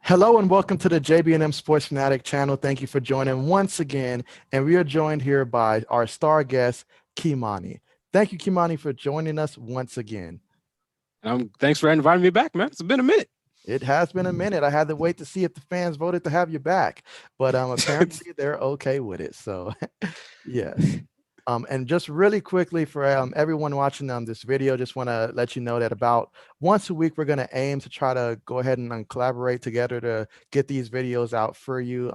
Hello and welcome to the JB&M Sports Fanatic channel. Thank you for joining once again. And we are joined here by our star guest, Kimani. Thank you, Kimani, for joining us once again. Thanks for inviting me back, man. It's been a minute. It has been a minute. I had to wait to see if the fans voted to have you back, but apparently they're okay with it. So yes. And just really quickly for everyone watching this video, just want to let you know that about once a week, we're going to aim to try to go ahead and collaborate together to get these videos out for you.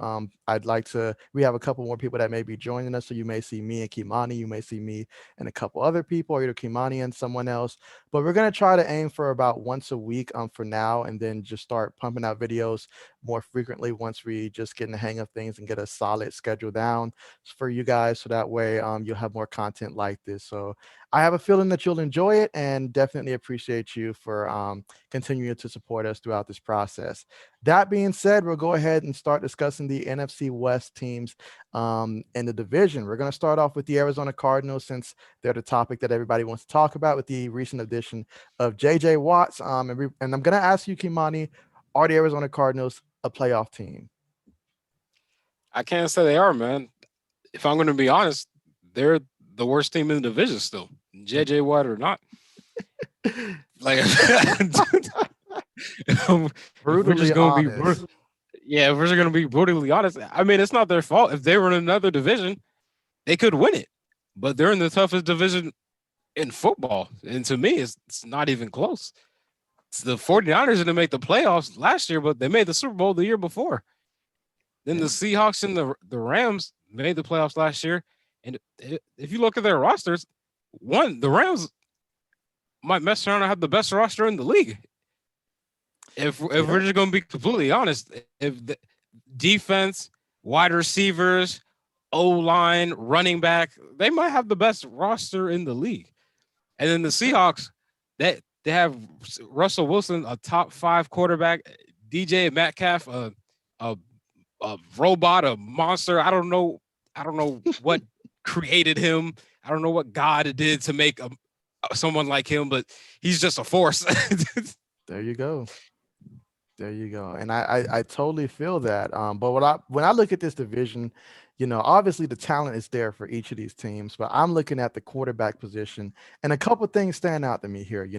We have a couple more people that may be joining us. So you may see me and Kimani, you may see me and a couple other people, or either Kimani and someone else. But we're going to try to aim for about once a week for now, and then just start pumping out videos more frequently once we just get in the hang of things and get a solid schedule down for you guys. So that way you'll have more content like this. So I have a feeling that you'll enjoy it, and definitely appreciate you for continuing to support us throughout this process. That being said, we'll go ahead and start discussing the NFC West teams in the division. We're going to start off with the Arizona Cardinals, since they're the topic that everybody wants to talk about with the recent addition of JJ Watts. And I'm going to ask you, Kimani, are the Arizona Cardinals a playoff team? I can't say they are, man. If I'm going to be honest, they're the worst team in the division still. JJ Watt or not. Like, we're just going to be, if we're going to be brutally honest, I mean, it's not their fault. If they were in another division, they could win it. But they're in the toughest division in football. And to me, it's not even close. The 49ers didn't make the playoffs last year, but they made the Super Bowl the year before. Then the Seahawks and the Rams made the playoffs last year. And if you look at their rosters, the Rams might mess around and have the best roster in the league. If we're just going to be completely honest, if the defense, wide receivers, O-line, running back, they might have the best roster in the league. And then the Seahawks, they have Russell Wilson, a top 5 quarterback, DJ Metcalf, a robot, a monster. I don't know what created him. I don't know what God did to make someone like him, but he's just a force. There you go. And I totally feel that. But when I look at this division, obviously the talent is there for each of these teams, but I'm looking at the quarterback position, and a couple of things stand out to me here.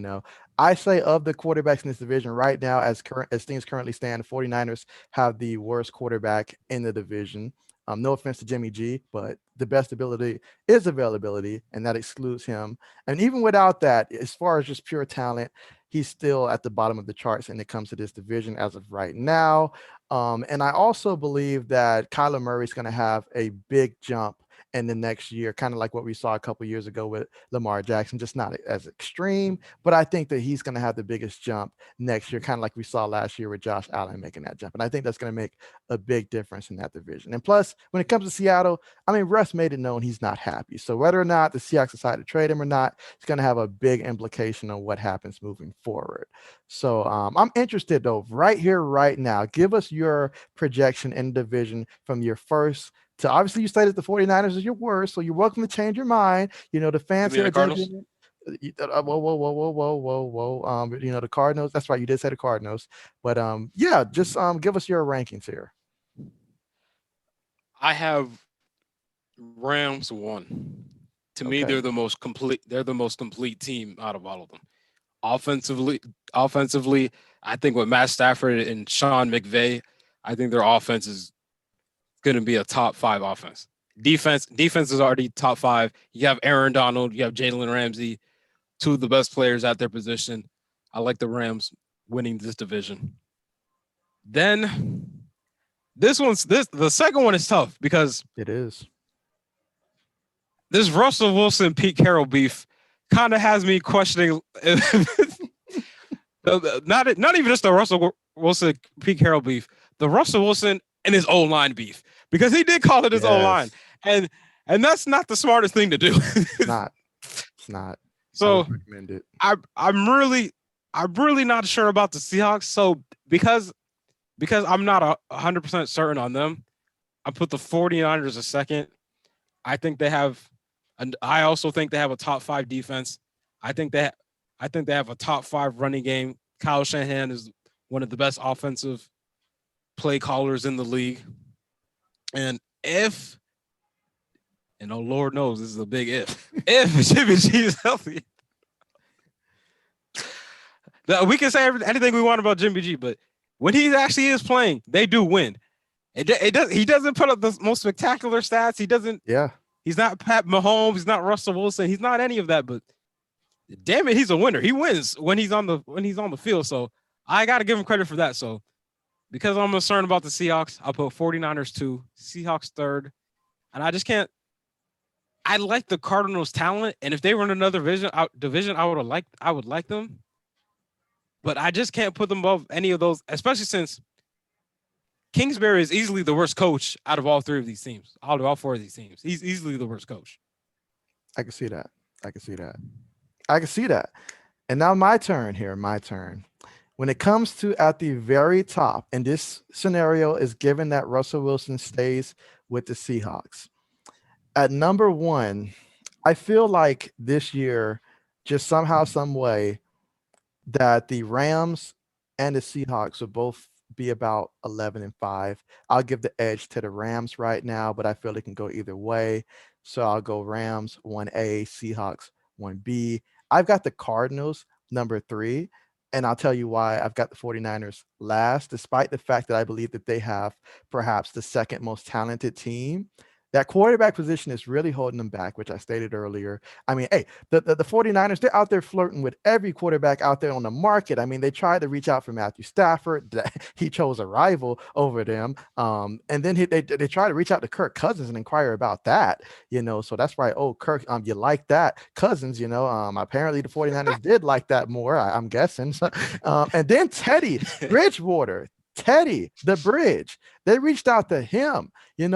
I say of the quarterbacks in this division right now, as things currently stand, the 49ers have the worst quarterback in the division. No offense to Jimmy G, but the best ability is availability, and that excludes him. And even without that, as far as just pure talent, he's still at the bottom of the charts when it comes to this division as of right now. And I also believe that Kyler Murray is going to have a big jump in the next year, kind of like what we saw a couple years ago with Lamar Jackson, just not as extreme, but I think that he's going to have the biggest jump next year, kind of like we saw last year with Josh Allen making that jump. And I think that's going to make a big difference in that division. And plus, when it comes to Seattle, I mean, Russ made it known he's not happy. So whether or not the Seahawks decide to trade him or not, it's going to have a big implication on what happens moving forward. So I'm interested, though, right here, right now. Give us your projection in the division from your first to, obviously you stated the 49ers is your worst, so you're welcome to change your mind. The fans here at Cardinals. Whoa. The Cardinals. That's right, you did say the Cardinals. But just give us your rankings here. I have Rams 1. To me, they're the most complete. They're the most complete team out of all of them. Offensively, I think with Matt Stafford and Sean McVay, I think their offense is going to be a top 5 offense. Defense is already top 5. You have Aaron Donald, you have Jalen Ramsey, 2 of the best players at their position. I like the Rams winning this division. Then the second one is tough because it is. This Russell Wilson Pete Carroll beef kind of has me questioning not even just the Russell Wilson Pete Carroll beef, the Russell Wilson and his O-line beef, because he did call it his O-line, and that's not the smartest thing to do. It's not. So I'm really not sure about the Seahawks. So because I'm not 100% certain on them, I put the 49ers a second. I think they have, and I also think they have a top 5 defense. I think they have a top 5 running game. Kyle Shanahan is one of the best offensive play callers in the league. And if, and oh Lord knows this is a big if Jimmy G is healthy, we can say anything we want about Jimmy G, but when he actually is playing, they do win. He doesn't put up the most spectacular stats. He doesn't. Yeah. He's not Pat Mahomes. He's not Russell Wilson. He's not any of that. But damn it, he's a winner. He wins when he's on the field. So I got to give him credit for that. So because I'm concerned about the Seahawks, I'll put 49ers 2, Seahawks 3rd. And I just can't. I like the Cardinals' talent, and if they were in another division, I would like them. But I just can't put them above any of those, especially since Kingsbury is easily the worst coach out of all 3 of these teams, out of all 4 of these teams. He's easily the worst coach. I can see that. I can see that. And now my turn here. My turn. When it comes to at the very top, and this scenario is given that Russell Wilson stays with the Seahawks. At number 1, I feel like this year, just somehow, some way, that the Rams and the Seahawks will both be about 11-5. I'll give the edge to the Rams right now, but I feel it can go either way. So I'll go Rams 1A, Seahawks 1B. I've got the Cardinals number 3, and I'll tell you why I've got the 49ers last, despite the fact that I believe that they have perhaps the second most talented team. That quarterback position is really holding them back, which I stated earlier. I mean, hey, the 49ers, they're out there flirting with every quarterback out there on the market. I mean, they tried to reach out for Matthew Stafford. He chose a rival over them. And then they tried to reach out to Kirk Cousins and inquire about that, So that's right. Oh, Kirk, you like that? Cousins, apparently the 49ers did like that more, I'm guessing. And then Teddy Bridgewater. Teddy, the bridge, they reached out to him, and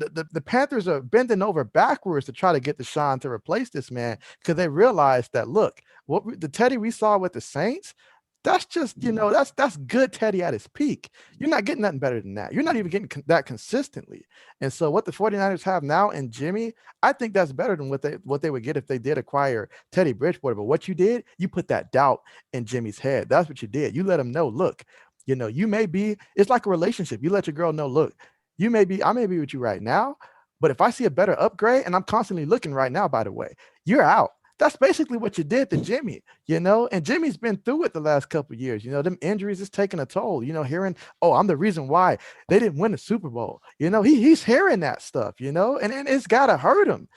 the Panthers are bending over backwards to try to get Deshaun to replace this man because they realized that, look, the Teddy we saw with the Saints, that's just, that's good Teddy at his peak. You're not getting nothing better than that. You're not even getting that consistently. And so what the 49ers have now in Jimmy, I think that's better than what they would get if they did acquire Teddy Bridgewater. But what you did, you put that doubt in Jimmy's head. That's what you did. You let him know, look, you may be, it's like a relationship. You let your girl know, look, I may be with you right now, but if I see a better upgrade, and I'm constantly looking right now, by the way, you're out. That's basically what you did to Jimmy, and Jimmy's been through it the last couple of years. Them injuries is taking a toll, hearing, oh, I'm the reason why they didn't win the Super Bowl. He's hearing that stuff, and it's got to hurt him,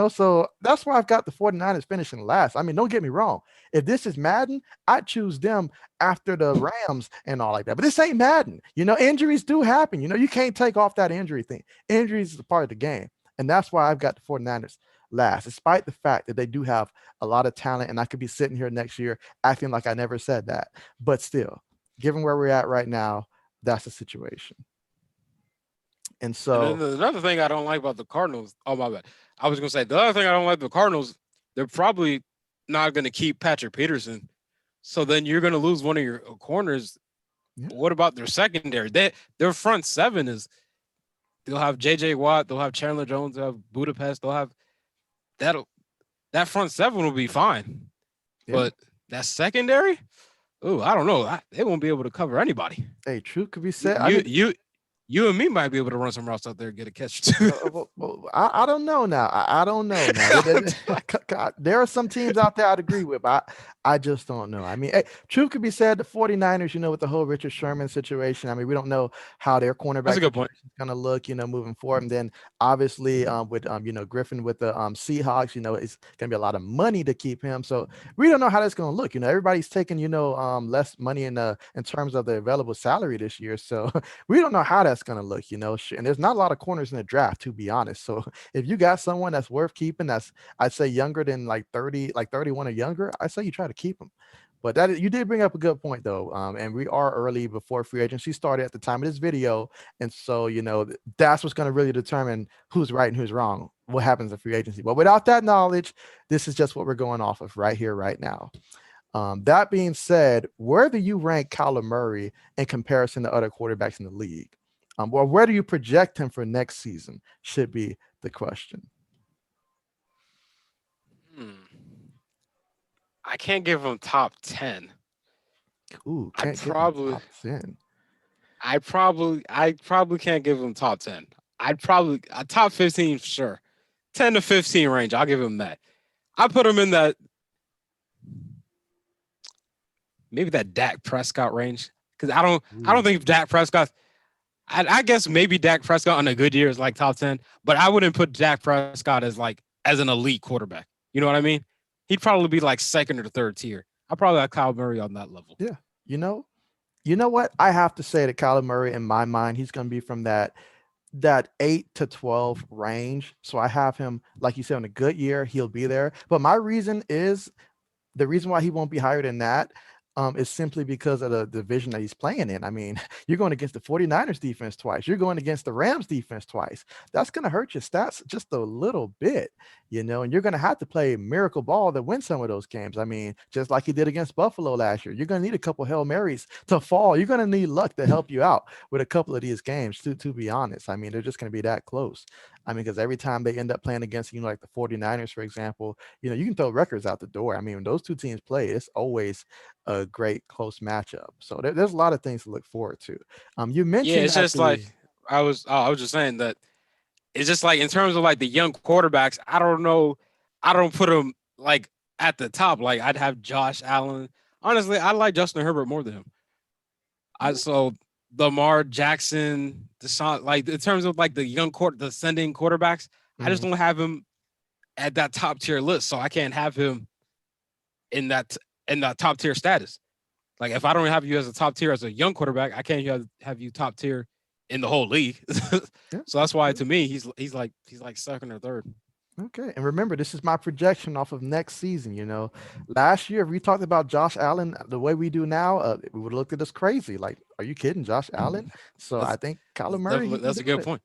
so that's why I've got the 49ers finishing last. I mean, don't get me wrong. If this is Madden, I'd choose them after the Rams and all like that. But this ain't Madden. Injuries do happen. You can't take off that injury thing. Injuries is a part of the game. And that's why I've got the 49ers last, despite the fact that they do have a lot of talent. And I could be sitting here next year acting like I never said that. But still, given where we're at right now, that's the situation. And so another thing I don't like about the Cardinals. Oh, my bad. I was going to say the other thing I don't like about the Cardinals, they're probably not going to keep Patrick Peterson. So then you're going to lose one of your corners. Yeah. What about their secondary? Their front 7 is, they'll have J.J. Watt, they'll have Chandler Jones, they'll have Budapest, they'll have that front 7 will be fine. Yeah. But that secondary, I don't know. They won't be able to cover anybody. Hey, truth could be said. You and me might be able to run some routes out there and get a catch too. I don't know now. I don't know now. There are some teams out there I'd agree with, but I just don't know. I mean, hey, truth could be said, the 49ers, with the whole Richard Sherman situation, I mean, we don't know how their cornerback is going to look, moving forward. And then obviously with, Griffin with the Seahawks, it's going to be a lot of money to keep him. So we don't know how that's going to look. Everybody's taking, less money in terms of the available salary this year. So we don't know how that's going to look, and there's not a lot of corners in the draft, to be honest. So if you got someone that's worth keeping, that's, I'd say, younger than like 30, like 31 or younger, I say you try to keep them. But you did bring up a good point though. And we are early before free agency started at the time of this video. And so, that's what's going to really determine who's right and who's wrong, what happens in free agency. But without that knowledge, this is just what we're going off of right here, right now. That being said, where do you rank Kyler Murray in comparison to other quarterbacks in the league? Or where do you project him for next season should be the question. I can't give him top 10. Ooh, can't give him top 10. I probably can't give him top 10. I'd probably a top 15, sure. 10 to 15 range. I'll give him that. I put him in that maybe that Dak Prescott range because I don't Ooh, think Dak Prescott. I guess maybe Dak Prescott on a good year is like top 10, but I wouldn't put Dak Prescott as like as an elite quarterback. You know what I mean? He'd probably be like second or third tier. I probably have Kyle Murray on that level. yeah. You know, you know what? I have to say that Kyler Murray, in my mind, he's going to be from that 8 to 12 range. So I have him, like you said, in a good year, he'll be there. But my reason is the reason why he won't be higher than that is simply because of the division that he's playing in. I mean, you're going against the 49ers defense twice. You're going against the Rams defense twice. That's going to hurt your stats just a little bit, and you're going to have to play miracle ball to win some of those games. I mean, just like he did against Buffalo last year, you're going to need a couple Hail Marys to fall. You're going to need luck to help you out with a couple of these games, to be honest. I mean, they're just going to be that close. I mean, because every time they end up playing against, like the 49ers, for example, you can throw records out the door. I mean, when those two teams play, it's always a great close matchup. So there's a lot of things to look forward to. You Yeah, mentioned it's that just like I was just saying that it's just like in terms of like the young quarterbacks, I don't know. I don't put them like at the top. Like I'd have Josh Allen. Honestly, I like Justin Herbert more than him. I so Lamar Jackson, Deshaun, like in terms of like the the ascending quarterbacks, I just Mhm. don't have him at that top tier list. So I can't have him in that top tier status. Like if I don't have you as a top tier as a young quarterback, I can't have you top tier in the whole league. Yeah. So that's why to me he's like second or third. Okay. And remember, this is my projection off of next season. Last year, if we talked about Josh Allen the way we do now, we would have looked at us crazy. Like, are you kidding, Josh Allen? So I That's think Kyler that's Murray, he definitely can that's a do good it. point.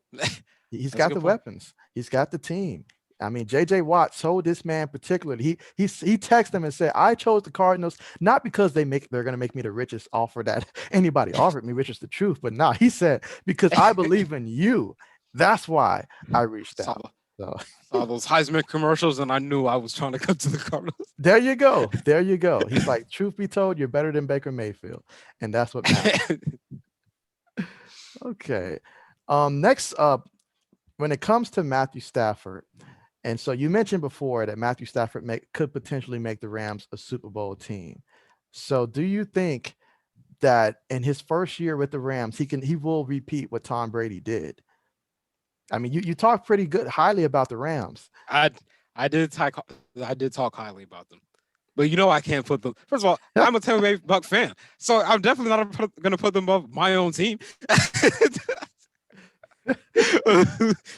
He's That's a got good the point. weapons. He's got the team. I mean, JJ Watt told this man particularly. He texted him and said, "I chose the Cardinals not because they're going to make me the richest offer that anybody offered me, which is the truth, but nah." He said, "Because I believe in you. That's why I reached saw, out." So saw those Heisman commercials and I knew I was trying to come to the Cardinals. there you go. There you go. He's like, "Truth be told, you're better than Baker Mayfield, and that's what matters." Okay. Next up, when it comes to Matthew Stafford. And so you mentioned before that Matthew Stafford could potentially make the Rams a Super Bowl team. So do you think that in his first year with the Rams, he will repeat what Tom Brady did? I mean, you talk pretty good highly about the Rams. I I did talk highly about them. But I can't put them. First of all, I'm a Tampa Bay Buck fan, so I'm definitely not going to put them above my own team.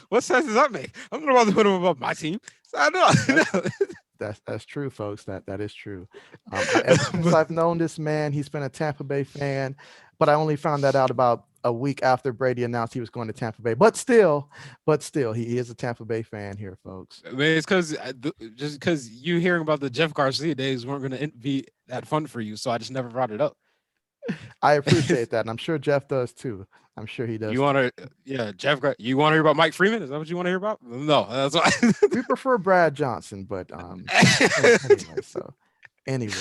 What sense does that make? I'm not about to put them above my team. So I That's know. that's true, folks. That is true. Ever since I've known this man, he's been a Tampa Bay fan, but I only found that out about a week after Brady announced he was going to Tampa Bay. But still, he is a Tampa Bay fan here, folks. I mean, it's because just because you hearing about the Jeff Garcia days weren't going to be that fun for you, so I just never brought it up. I appreciate that, and I'm sure Jeff does too. I'm sure he does You too. want to, yeah, Jeff? You want to hear about Mike Freeman? Is that what you want to hear about? No, that's We prefer Brad Johnson, but why. anyway,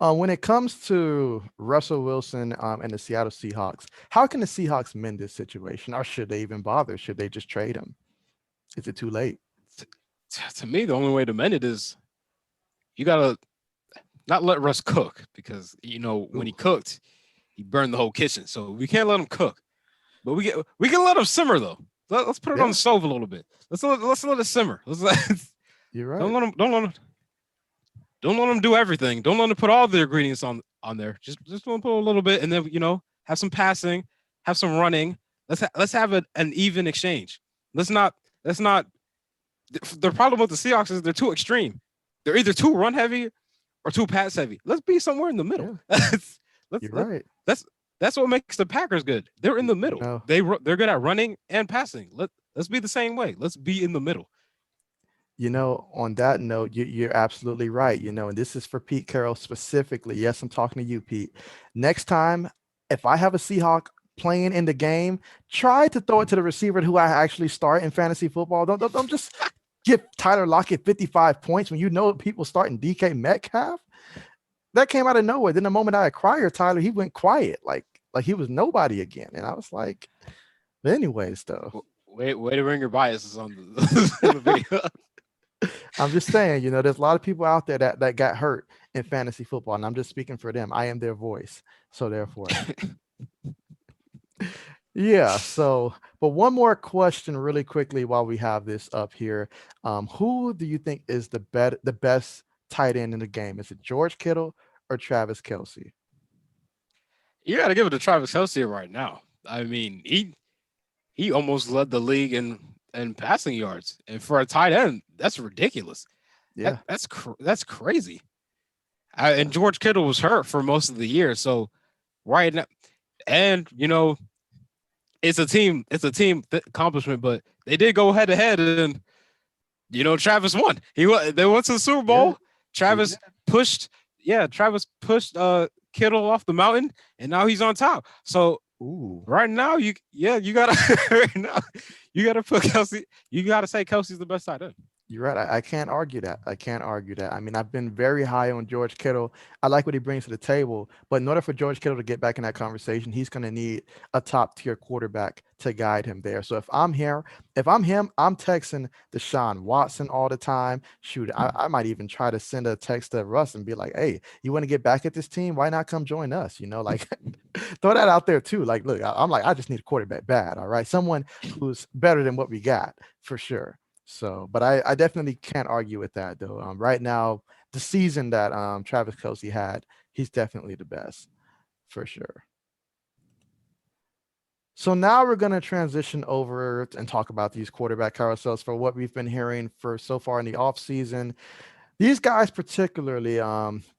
so when it comes to Russell Wilson and the Seattle Seahawks, how can the Seahawks mend this situation, or should they even bother? Should they just trade him? Is it too late? To me, the only way to mend it is you gotta not let Russ cook because when Ooh, he cooked, he burned the whole kitchen. So we can't let him cook, but we can let him simmer though. Let's put it on yeah, the stove a little bit. Let's let it simmer. you're Don't right. let him do everything. Don't let him put all the ingredients on there. Just put a little bit, and then have some passing, have some running. Let's have an even exchange. Let's not. The problem with the Seahawks is they're too extreme. They're either too run heavy or too pass heavy. Let's be somewhere in the middle. Yeah, let's you're let, right. that's what makes the Packers good. They're in You, the you middle. know, They're good at running and passing. Let's be the same way. Let's be in the middle. on that note, you're absolutely right. And this is for Pete Carroll specifically. Yes, I'm talking to you, Pete. Next time, if I have a Seahawk playing in the game, try to throw it to the receiver who I actually start in fantasy football. Don't just give Tyler Lockett 55 points when you know people starting DK Metcalf. That came out of nowhere. Then the moment I acquired Tyler, he went quiet. Like, Like he was nobody again. And I was like, but anyways, though, Way to bring your biases on on the video. I'm just saying, there's a lot of people out there that got hurt in fantasy football, and I'm just speaking for them. I am their voice. So therefore, yeah. So, but one more question really quickly while we have this up here. Who do you think is the best tight end in the game? Is it George Kittle or Travis Kelsey? You got to give it to Travis Kelce right now. I mean, he almost led the league in passing yards, and for a tight end, that's ridiculous. Yeah. That's crazy. And George Kittle was hurt for most of the year, so right now, and it's a team accomplishment, but they did go head to head, and Travis won. They went to the Super Bowl. Yeah, Travis pushed Kittle off the mountain, and now he's on top. So right now, you gotta right now, you gotta put Kelsey. You gotta say Kelsey's the best tight end. You're right. I can't argue that. I can't argue that. I mean, I've been very high on George Kittle. I like what he brings to the table, but in order for George Kittle to get back in that conversation, he's going to need a top tier quarterback to guide him there. So if I'm him, I'm texting Deshaun Watson all the time. Shoot, I might even try to send a text to Russ and be like, "Hey, you want to get back at this team? Why not come join us?" Like throw that out there too. Like, look, I just need a quarterback bad. All right, someone who's better than what we got for sure. So, but I definitely can't argue with that though. Right now, the season that Travis Kelsey had, he's definitely the best for sure. So now we're going to transition over and talk about these quarterback carousels for what we've been hearing for so far in the offseason. These guys, particularly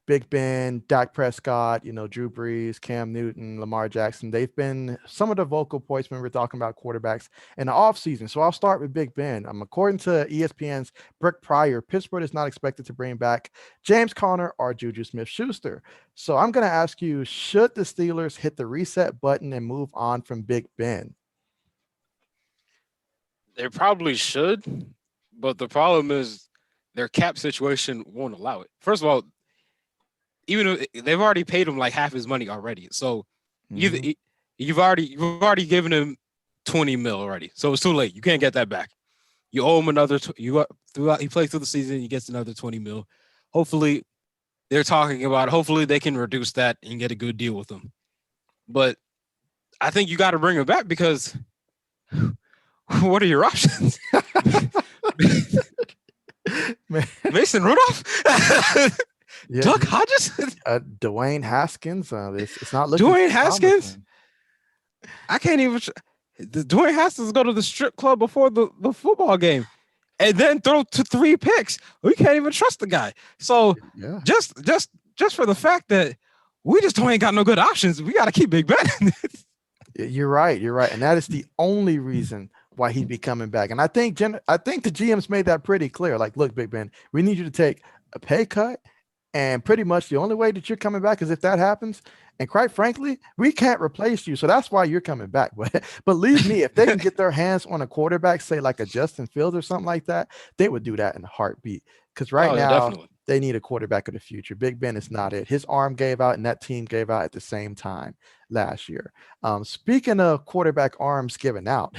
Big Ben, Dak Prescott, Drew Brees, Cam Newton, Lamar Jackson, they've been some of the vocal points when we're talking about quarterbacks in the offseason. So I'll start with Big Ben. According to ESPN's Brooke Pryor, Pittsburgh is not expected to bring back James Conner or Juju Smith-Schuster. So I'm going to ask you, should the Steelers hit the reset button and move on from Big Ben? They probably should, but the problem is their cap situation won't allow it. First of all, even if they've already paid him like half his money already, so you've already given him 20 mil already, so it's too late. You can't get that back. You owe him another. He plays through the season, he gets another 20 mil. Hopefully, they're talking about. Hopefully, they can reduce that and get a good deal with him. But I think you got to bring him back because what are your options? Mason Rudolph, Duck Hodges, Dwayne Haskins. It's not looking. Dwayne Haskins. I can't even. Dwayne Haskins go to the strip club before the football game, and then throw to 3 picks. We can't even trust the guy. So just for the fact that we just ain't got no good options, we got to keep Big Ben. You're right, and that is the only reason why he'd be coming back. And I think the GM's made that pretty clear. Like, look, Big Ben, we need you to take a pay cut, and pretty much the only way that you're coming back is if that happens. And quite frankly, we can't replace you, so that's why you're coming back. But believe me, if they can get their hands on a quarterback, say like a Justin Fields or something like that, they would do that in a heartbeat. Because now definitely. They need a quarterback of the future. Big Ben is not it. His arm gave out, and that team gave out at the same time last year. Speaking of quarterback arms giving out,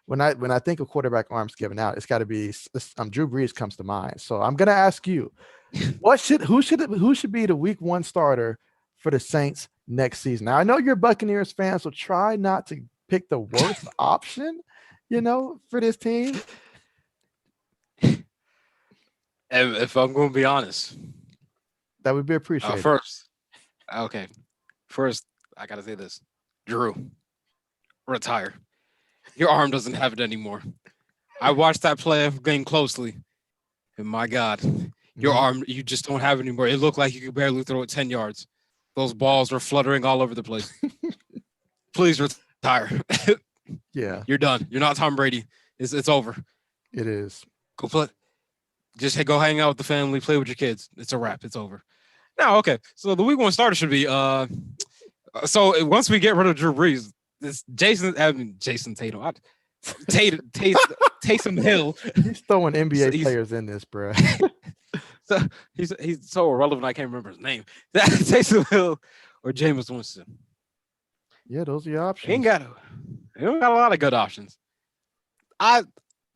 when I think of quarterback arms giving out, it's got to be Drew Brees comes to mind. So I'm gonna ask you, who should be the Week 1 starter for the Saints next season? Now I know you're a Buccaneers fan, so try not to pick the worst option, for this team. If I'm going to be honest, that would be appreciated. First, I got to say this. Drew, retire. Your arm doesn't have it anymore. I watched that play game closely, and my God, your arm, you just don't have it anymore. It looked like you could barely throw it 10 yards. Those balls are fluttering all over the place. Please retire. Yeah. You're done. You're not Tom Brady. It's over. It is. Go play. Just go hang out with the family, play with your kids. It's a wrap. It's over. Now, okay. So the Week 1 starter should be so once we get rid of Drew Brees, this Jason Tatum, Taysom Hill. He's throwing NBA players in this, bro. So he's so irrelevant I can't remember his name. Taysom Hill or Jameis Winston. Yeah, those are your Ain't options. got they don't got a lot of good options. I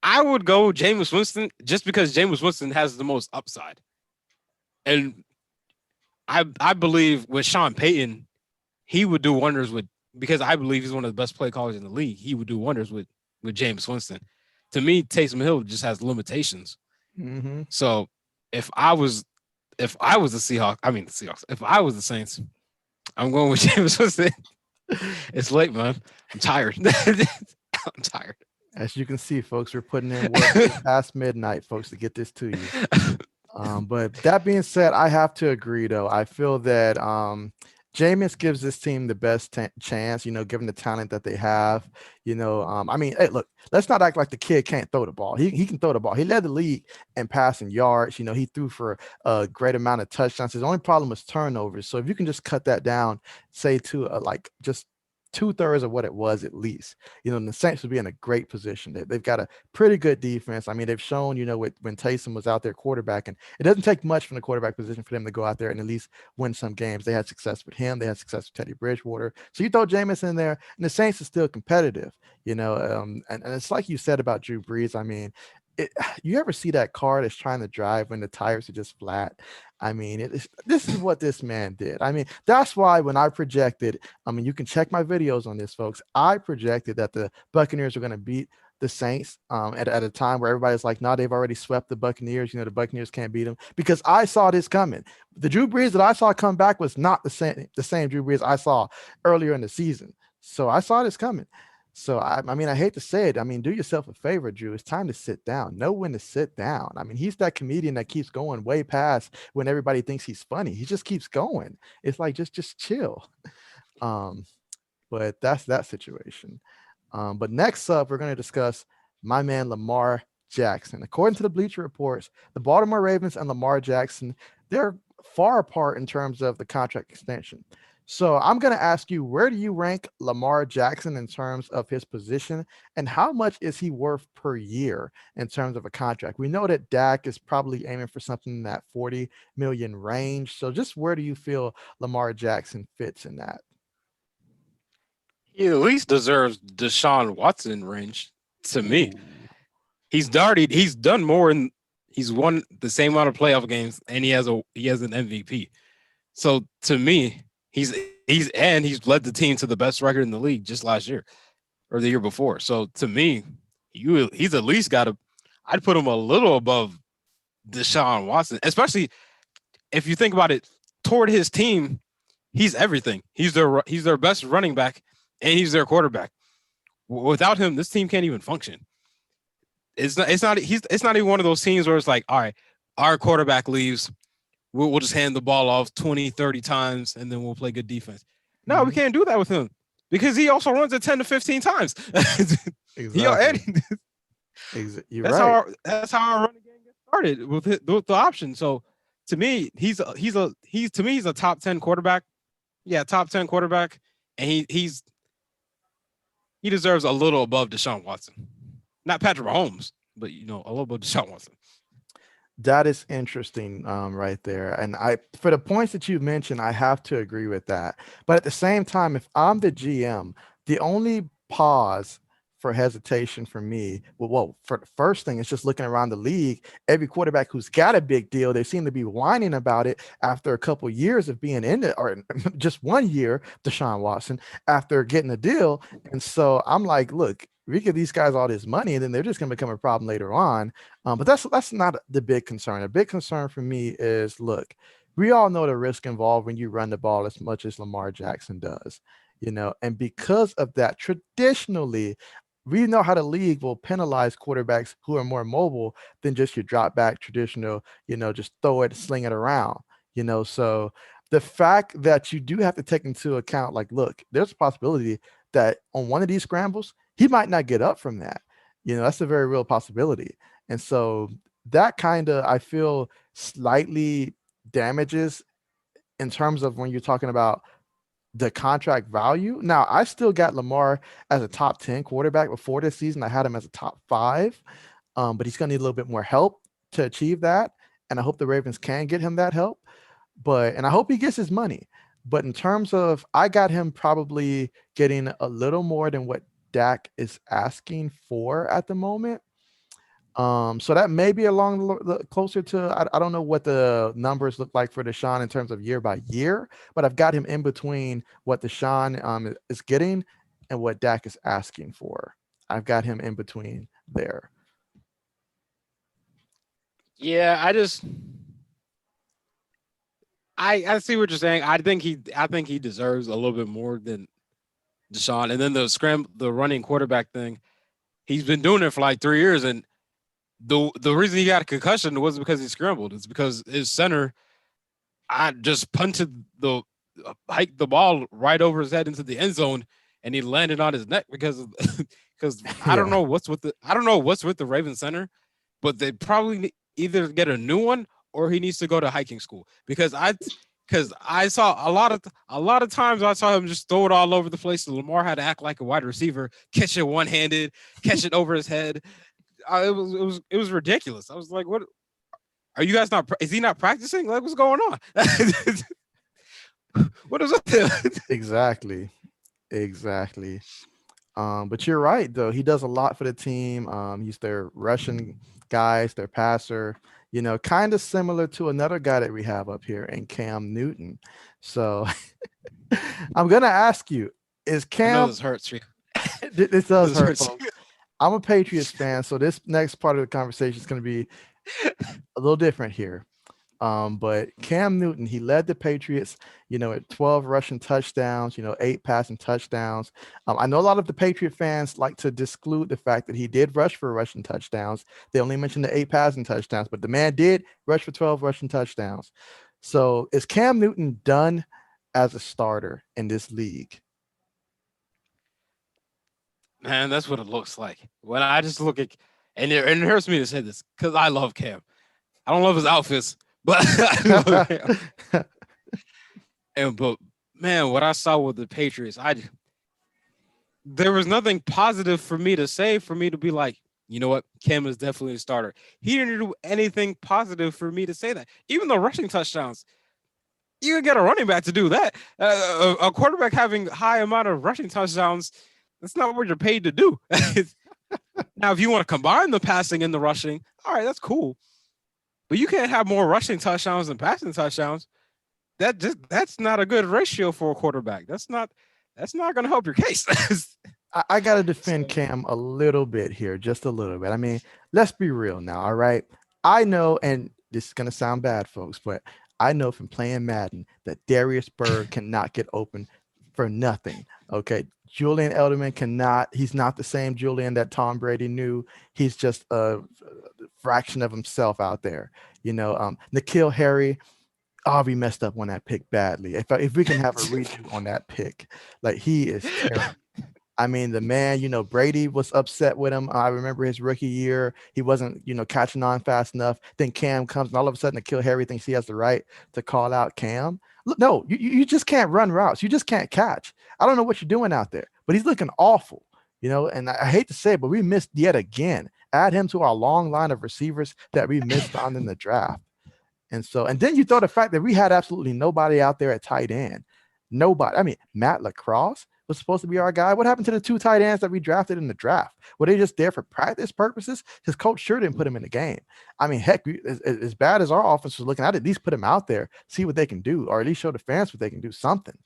I would go Jameis Winston just because Jameis Winston has the most upside, and I believe with Sean Payton, he would do wonders with because I believe he's one of the best play callers in the league. He would do wonders with James Winston. To me, Taysom Hill just has limitations. Mm-hmm. So if I was if I was the Seahawks, I mean the Seahawks, if I was the Saints, I'm going with James Winston. It's late, man. I'm tired. I'm tired. As you can see, folks, we're putting in work way past midnight, folks, to get this to you. But that being said, I have to agree, though. I feel that Jameis gives this team the best chance, given the talent that they have. I mean, hey, look, let's not act like the kid can't throw the ball. He can throw the ball. He led the league in passing yards. He threw for a great amount of touchdowns. His only problem was turnovers. So if you can just cut that down, say to like just 2/3 of what it was at least. The Saints would be in a great position. They've got a pretty good defense. I mean, they've shown, when Taysom was out there quarterbacking, it doesn't take much from the quarterback position for them to go out there and at least win some games. They had success with him. They had success with Teddy Bridgewater. So you throw Jameis in there, and the Saints are still competitive. And it's like you said about Drew Brees. I mean, you ever see that car that's trying to drive when the tires are just flat? I mean, this is what this man did. I mean, that's why when I projected, I mean, you can check my videos on this, folks. I projected that the Buccaneers were going to beat the Saints at a time where everybody's like, no, they've already swept the Buccaneers. The Buccaneers can't beat them because I saw this coming. The Drew Brees that I saw come back was not the same Drew Brees I saw earlier in the season. So I saw this coming. So I mean, I hate to say it. I mean, do yourself a favor, Drew. It's time to sit down. Know when to sit down. I mean, he's that comedian that keeps going way past when everybody thinks he's funny. He just keeps going. It's like just chill. Um, but that's that situation. But next up, we're going to discuss my man Lamar Jackson. According to the Bleacher Reports, the Baltimore Ravens and Lamar Jackson, they're far apart in terms of the contract extension. So I'm going to ask you, where do you rank Lamar Jackson in terms of his position, and how much is he worth per year in terms of a contract? We know that Dak is probably aiming for something in that 40 million range. So just where do you feel Lamar Jackson fits in that? He at least deserves Deshaun Watson range to me. Ooh. He's done more and he's won the same amount of playoff games and he has an MVP. So to me, he's led the team to the best record in the league just last year or the year before. So to me, he's at least got I'd put him a little above Deshaun Watson, especially if you think about it toward his team. He's everything. He's their best running back and he's their quarterback. Without him, this team can't even function. It's not even one of those teams where it's like, all right, our quarterback leaves, we'll just hand the ball off 20, 30 times, and then we'll play good defense. No, we can't do that with him because he also runs it 10 to 15 times. Exactly. You're right. That's how our running game gets started with the option. So to me, he's a top 10 quarterback. Yeah, top 10 quarterback, and he deserves a little above Deshaun Watson. Not Patrick Mahomes, but a little above Deshaun Watson. That is interesting, right there. And for the points that you mentioned, I have to agree with that. But at the same time, if I'm the GM, the only pause for hesitation for me, well, for the first thing, it's just looking around the league. Every quarterback who's got a big deal, they seem to be whining about it after a couple years of being in it, or just 1 year, Deshaun Watson, after getting a deal. And so I'm like, look, we give these guys all this money, and then they're just going to become a problem later on. But that's not the big concern. A big concern for me is, look, we all know the risk involved when you run the ball as much as Lamar Jackson does, and because of that, traditionally, we know how the league will penalize quarterbacks who are more mobile than just your drop back traditional, just throw it, sling it around, So the fact that you do have to take into account, like, look, there's a possibility that on one of these scrambles, he might not get up from that. That's a very real possibility. And so that kind of, I feel, slightly damages in terms of when you're talking about the contract value. Now, I still got Lamar as a top 10 quarterback before this season. I had him as a top 5, but he's going to need a little bit more help to achieve that. And I hope the Ravens can get him that help. And I hope he gets his money. But in terms of, I got him probably getting a little more than what Dak is asking for at the moment. So that may be along the closer to, I don't know what the numbers look like for Deshaun in terms of year by year, but I've got him in between what Deshaun is getting and what Dak is asking for. I've got him in between there. Yeah, I see what you're saying. I think he deserves a little bit more than Deshaun. And then the running quarterback thing, he's been doing it for like 3 years, and the reason he got a concussion wasn't because he scrambled. It's because his center, I just punted hiked the ball right over his head into the end zone, and he landed on his neck because I don't Yeah. know what's with the Ravens center, but they probably either get a new one or he needs to go to hiking school because I saw a lot of times I saw him just throw it all over the place. So Lamar had to act like a wide receiver, catch it one handed, catch it over his head. It was ridiculous. I was like, what? Are you guys not? Is he not practicing? Like, what's going on? What is it? Exactly. Exactly. But you're right, though. He does a lot for the team. He's their Russian guys, their passer, kind of similar to another guy that we have up here in Cam Newton. So I'm going to ask you, is I know Cam, this hurts you. this does This hurt, hurts. folks. I'm a Patriots fan, so this next part of the conversation is going to be a little different here. But Cam Newton, he led the Patriots, at 12 rushing touchdowns, 8 passing touchdowns. I know a lot of the Patriot fans like to disclude the fact that he did rush for rushing touchdowns. They only mentioned the 8 passing touchdowns, but the man did rush for 12 rushing touchdowns. So is Cam Newton done as a starter in this league? Man, that's what it looks like. When I just look at, and it hurts me to say this because I love Cam. I don't love his outfits, but I love Cam. But man, what I saw with the Patriots, there was nothing positive for me to say for me to be like, you know what, Cam is definitely a starter. He didn't do anything positive for me to say that. Even the rushing touchdowns, you can get a running back to do that. A quarterback having high amount of rushing touchdowns, that's not what you're paid to do. Now, if you want to combine the passing and the rushing, all right, that's cool. But you can't have more rushing touchdowns than passing touchdowns. That's not a good ratio for a quarterback. That's not going to help your case. I got to defend Cam a little bit here, just a little bit. I mean, let's be real now, all right? I know, and this is going to sound bad, folks, but I know from playing Madden that Darius Bird cannot get open for nothing, okay? Julian Edelman cannot. He's not the same Julian that Tom Brady knew. He's just a fraction of himself out there. N'Keal Harry, we messed up on that pick badly. If we can have a redo on that pick, like he is terrible. I mean, the man, Brady was upset with him. I remember his rookie year. He wasn't, catching on fast enough. Then Cam comes and all of a sudden N'Keal Harry thinks he has the right to call out Cam. Look, no, you just can't run routes. You just can't catch. I don't know what you're doing out there, but he's looking awful, and I hate to say it, but we missed yet again. Add him to our long line of receivers that we missed on in the draft. And then you throw the fact that we had absolutely nobody out there at tight end. Nobody. I mean, Matt LaCrosse was supposed to be our guy. What happened to the 2 tight ends that we drafted in the draft? Were they just there for practice purposes? His coach sure didn't put him in the game. I mean, heck, as bad as our offense was looking, I'd at least put him out there, see what they can do, or at least show the fans what they can do, something.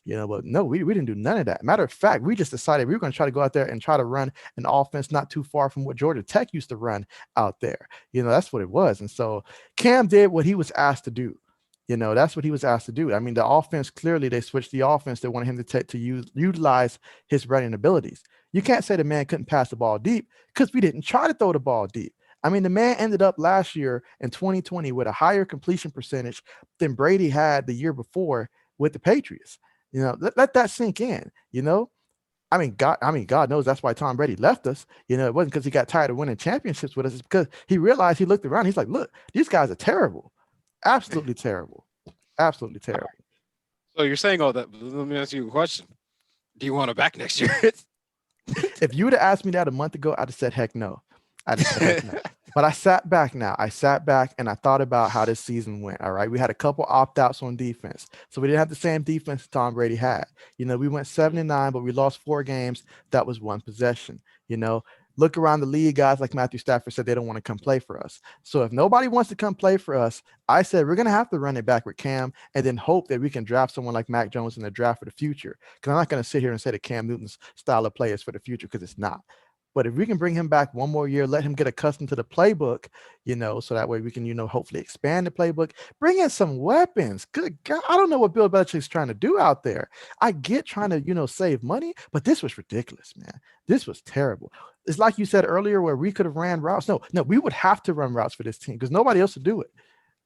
But no, we didn't do none of that. Matter of fact, we just decided we were going to try to go out there and try to run an offense not too far from what Georgia Tech used to run out there. That's what it was. And so Cam did what he was asked to do. That's what he was asked to do. I mean, the offense, clearly they switched the offense. They wanted him to utilize his running abilities. You can't say the man couldn't pass the ball deep because we didn't try to throw the ball deep. I mean, the man ended up last year in 2020 with a higher completion percentage than Brady had the year before with the Patriots. Let that sink in, I mean, God knows that's why Tom Brady left us. It wasn't because he got tired of winning championships with us. It's because he realized, he looked around. He's like, look, these guys are terrible. Absolutely terrible. Absolutely terrible. So you're saying all that, but let me ask you a question. Do you want him back next year? If you would have asked me that a month ago, I'd have said, heck no. I'd have said, heck no. But I sat back now. I sat back and I thought about how this season went. All right. We had a couple opt-outs on defense. So we didn't have the same defense Tom Brady had. We went 7-9, but we lost 4 games. That was one possession. You know, look around the league, guys like Matthew Stafford said they don't want to come play for us. So if nobody wants to come play for us, I said we're gonna have to run it back with Cam and then hope that we can draft someone like Mac Jones in the draft for the future. Because I'm not gonna sit here and say that Cam Newton's style of play is for the future because it's not. But if we can bring him back one more year, let him get accustomed to the playbook, so that way we can, hopefully expand the playbook, bring in some weapons. Good God. I don't know what Bill Belichick's trying to do out there. I get trying to, save money, but this was ridiculous, man. This was terrible. It's like you said earlier where we could have ran routes. No, we would have to run routes for this team because nobody else would do it.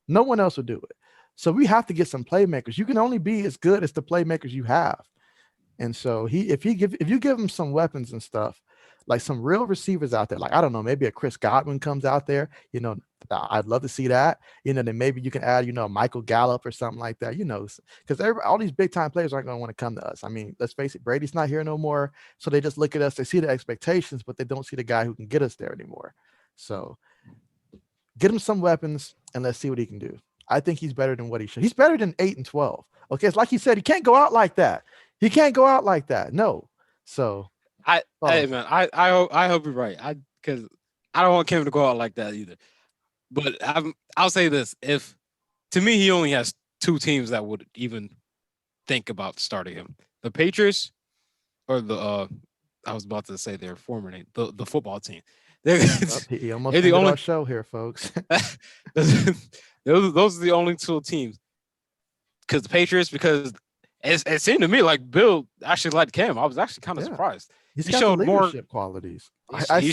No one else would do it. So we have to get some playmakers. You can only be as good as the playmakers you have. And so if you give him some weapons and stuff, like some real receivers out there, like I don't know, maybe a Chris Godwin comes out there, I'd love to see that. Then maybe you can add, Michael Gallup or something like that, because all these big time players aren't going to want to come to us. I mean, let's face it, Brady's not here no more, so they just look at us, they see the expectations, but they don't see the guy who can get us there anymore. So get him some weapons and let's see what he can do. I think he's better than what he should. He's better than 8-12. Okay, it's like he said, he can't go out like that. He can't go out like that. No. So hey man, I hope you're right. Because I don't want Cam to go out like that either. But I'll say this: if to me he only has 2 teams that would even think about starting him: the Patriots or the I was about to say their former name, the football team. He almost ended our show here, folks. those are the only 2 teams. Because the Patriots, because it seemed to me like Bill actually liked Cam. I was actually kind of surprised. He showed leadership qualities. He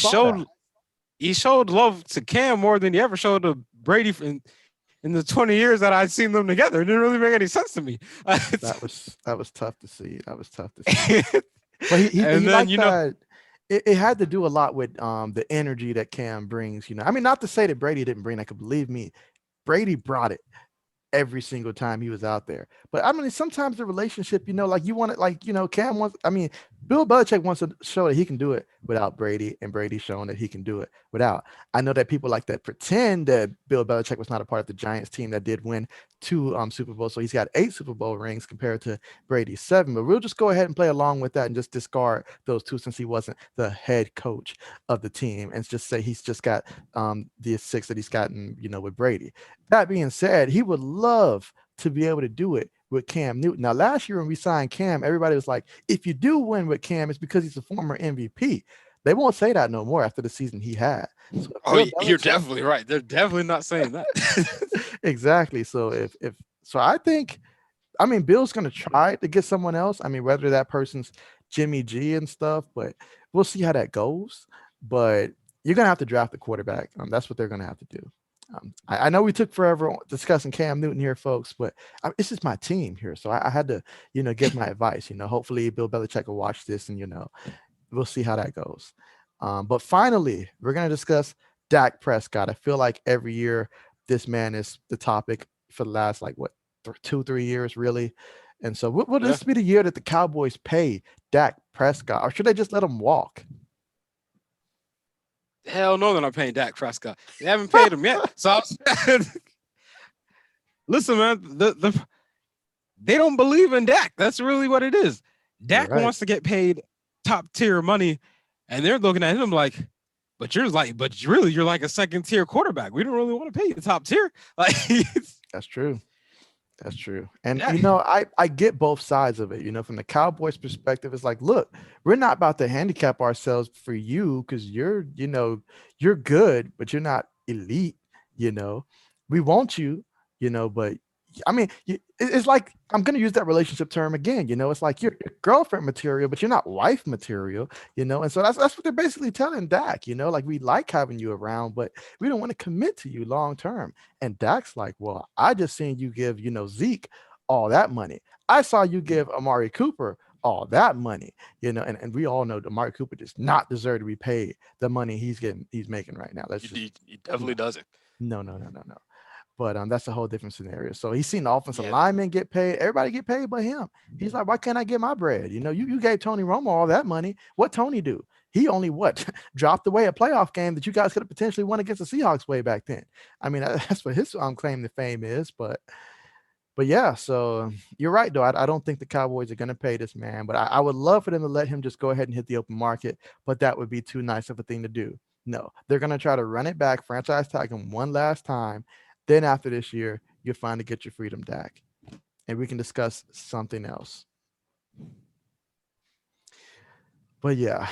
showed love to Cam more than he ever showed to Brady in the 20 years that I'd seen them together. It didn't really make any sense to me. That was tough to see. But he liked that. It had to do a lot with the energy that Cam brings. I mean, not to say that Brady didn't bring that, because believe me, Brady brought it every single time he was out there. But I mean, sometimes the relationship, like you want it, like, Cam wants, I mean, Bill Belichick wants to show that he can do it without Brady, and Brady showing that he can do it without. I know that people like that pretend that Bill Belichick was not a part of the Giants team that did win 2 Super Bowls. So he's got 8 Super Bowl rings compared to Brady's 7. But we'll just go ahead and play along with that and just discard those 2 since he wasn't the head coach of the team, and just say he's just got the 6 that he's gotten, with Brady. That being said, he would love to be able to do it with Cam Newton. Now, last year when we signed Cam, everybody was like, if you do win with Cam, it's because he's a former MVP. They won't say that no more after the season he had. So you're definitely right. They're definitely not saying that. Exactly. So I think, I mean, Bill's going to try to get someone else. I mean, whether that person's Jimmy G and stuff, but we'll see how that goes. But you're going to have to draft the quarterback. That's what they're going to have to do. I know we took forever discussing Cam Newton here, folks, but this is my team here. So I had to, give my advice. Hopefully Bill Belichick will watch this, and, we'll see how that goes. But finally, we're going to discuss Dak Prescott. I feel like every year this man is the topic for the last, 2-3 years, really. And so will this be the year that the Cowboys pay Dak Prescott, or should they just let him walk? Hell no, they're not paying Dak Prescott. They haven't paid him yet. So listen, man, they don't believe in Dak. That's really what it is. Dak wants to get paid top tier money, and they're looking at him like, but you're like a second tier quarterback. We don't really want to pay you top tier. Like, that's true. That's true. And, I get both sides of it. From the Cowboys perspective, it's like, look, we're not about to handicap ourselves for you because you're good, but you're not elite. We want you, but I mean, it's like, I'm going to use that relationship term again. It's like you're girlfriend material, but you're not wife material, and so that's what they're basically telling Dak, like, we like having you around, but we don't want to commit to you long term. And Dak's like, well, I just seen you give, Zeke all that money. I saw you give Amari Cooper all that money, and we all know Amari Cooper does not deserve to be paid the money he's making right now. He definitely doesn't. No. But that's a whole different scenario. So he's seen the offensive linemen get paid. Everybody get paid but him. He's like, why can't I get my bread? You gave Tony Romo all that money. What Tony do? he only what dropped away a playoff game that you guys could have potentially won against the Seahawks way back then. I mean, that's what his claim to fame is. But yeah, so you're right though. I don't think the Cowboys are going to pay this man, but I would love for them to let him just go ahead and hit the open market. But that would be too nice of a thing to do. No, they're going to try to run it back, franchise tag him one last time. Then after this year, you'll finally get your freedom, Dak, and we can discuss something else. But yeah,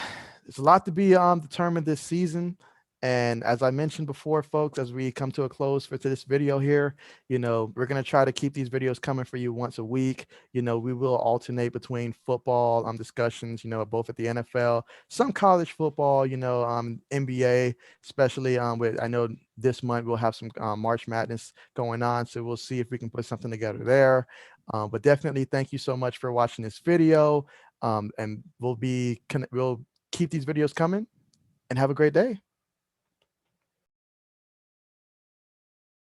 it's a lot to be determined this season. And as I mentioned before, folks, as we come to a close for this video here, we're going to try to keep these videos coming for you once a week. We will alternate between football discussions, both at the NFL, some college football, NBA, especially with, I know this month we'll have some March Madness going on. So we'll see if we can put something together there. But definitely thank you so much for watching this video. And we'll keep these videos coming and have a great day.